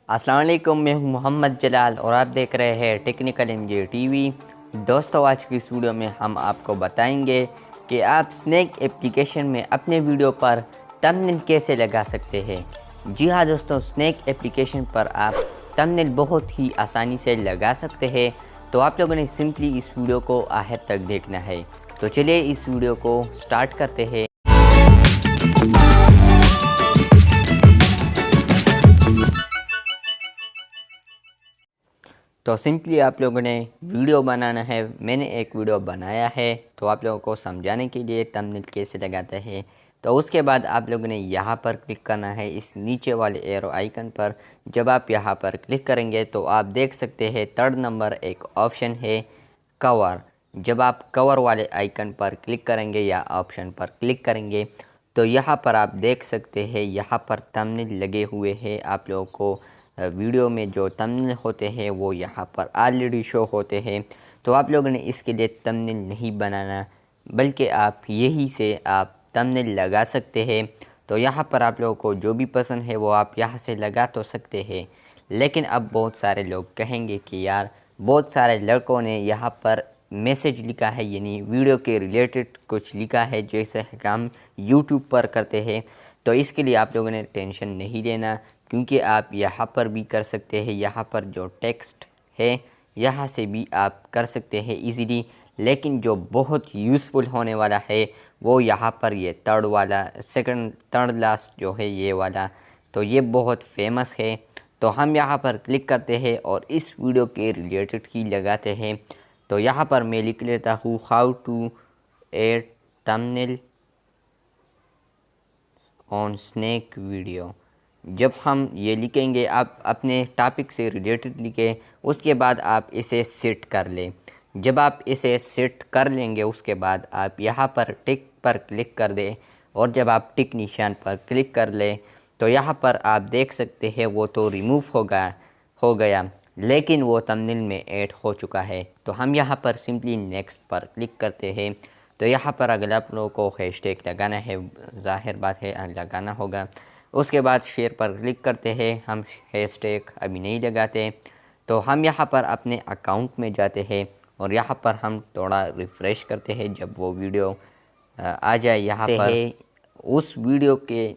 अस्सलाम वालेकुम, मैं हूं मोहम्मद जलाल और आप देख रहे हैं टेक्निकल एमजे टीवी। दोस्तों, आज की इस वीडियो में हम आपको बताएंगे कि आप स्नैक एप्लीकेशन में अपने वीडियो पर थंबनेल कैसे लगा सकते हैं। जी हाँ दोस्तों, स्नैक एप्लीकेशन पर आप थंबनेल बहुत ही आसानी से लगा सकते हैं। तो आप लोगों ने सिंपली इस वीडियो को आखिर तक देखना है। तो चलिए इस वीडियो को स्टार्ट करते हैं। तो सिंपली आप लोगों ने वीडियो बनाना है। मैंने एक वीडियो बनाया है तो आप लोगों को समझाने के लिए थंबनेल कैसे लगाते हैं। तो उसके बाद आप लोगों ने यहाँ पर क्लिक करना है, इस नीचे वाले एरो आइकन पर। जब आप यहाँ पर क्लिक करेंगे तो आप देख सकते हैं 3rd नंबर एक ऑप्शन है कवर। जब आप कवर वाले आइकन पर क्लिक करेंगे या ऑप्शन पर क्लिक करेंगे तो यहाँ पर आप देख सकते हैं यहाँ पर थंबनेल लगे हुए हैं। आप लोगों को वीडियो में जो थंबनेल होते हैं वो यहाँ पर ऑलरेडी शो होते हैं। तो आप लोगों ने इसके लिए थंबनेल नहीं बनाना, बल्कि आप यही से आप थंबनेल लगा सकते हैं। तो यहाँ पर आप लोगों को जो भी पसंद है वो आप यहाँ से लगा तो सकते हैं। लेकिन अब बहुत सारे लोग कहेंगे कि यार बहुत सारे लड़कों ने यहाँ पर मैसेज लिखा है, यानी वीडियो के रिलेटेड कुछ लिखा है जैसे हम यूट्यूब पर करते हैं। तो इसके लिए आप लोगों ने टेंशन नहीं लेना, क्योंकि आप यहाँ पर भी कर सकते हैं। यहाँ पर जो टेक्स्ट है यहाँ से भी आप कर सकते हैं इजीली। लेकिन जो बहुत यूज़फुल होने वाला है वो यहाँ पर ये थर्ड लास्ट जो है ये वाला, तो ये बहुत फेमस है। तो हम यहाँ पर क्लिक करते हैं और इस वीडियो के रिलेटेड ही लगाते हैं। तो यहाँ पर मैं लिख लेता हूँ how to add thumbnail on Snack Video. जब हम ये लिखेंगे, आप अपने टॉपिक से रिलेटेड लिखें, उसके बाद आप इसे सेट कर लें। जब आप इसे सेट कर लेंगे उसके बाद आप यहाँ पर टिक पर क्लिक कर दें, और जब आप टिक निशान पर क्लिक कर लें तो यहाँ पर आप देख सकते हैं वो तो रिमूव हो गया, लेकिन वो थंबनेल में ऐड हो चुका है। तो हम यहाँ पर सिंपली नेक्स्ट पर क्लिक करते हैं। तो यहाँ पर अगर आप लोगों को हैशटैग लगाना है, ज़ाहिर बात है लगाना होगा। उसके बाद शेयर पर क्लिक करते हैं। हम हैशटैग अभी नहीं लगाते। तो हम यहाँ पर अपने अकाउंट में जाते हैं और यहाँ पर हम थोड़ा रिफ़्रेश करते हैं। जब वो वीडियो आ जाए यहाँ पर उस वीडियो के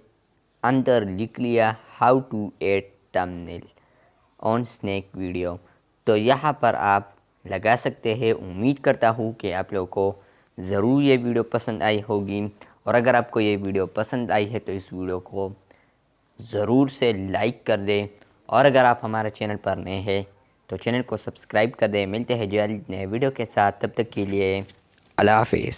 अंदर लिख लिया how to add thumbnail on Snack Video, तो यहाँ पर आप लगा सकते हैं। उम्मीद करता हूँ कि आप लोगों को ज़रूर ये वीडियो पसंद आई होगी, और अगर आपको ये वीडियो पसंद आई है तो इस वीडियो को ज़रूर से लाइक कर दें, और अगर आप हमारे चैनल पर नए हैं तो चैनल को सब्सक्राइब कर दें। मिलते हैं जल्द नए वीडियो के साथ, तब तक के लिए अल्लाह हाफ़िज़।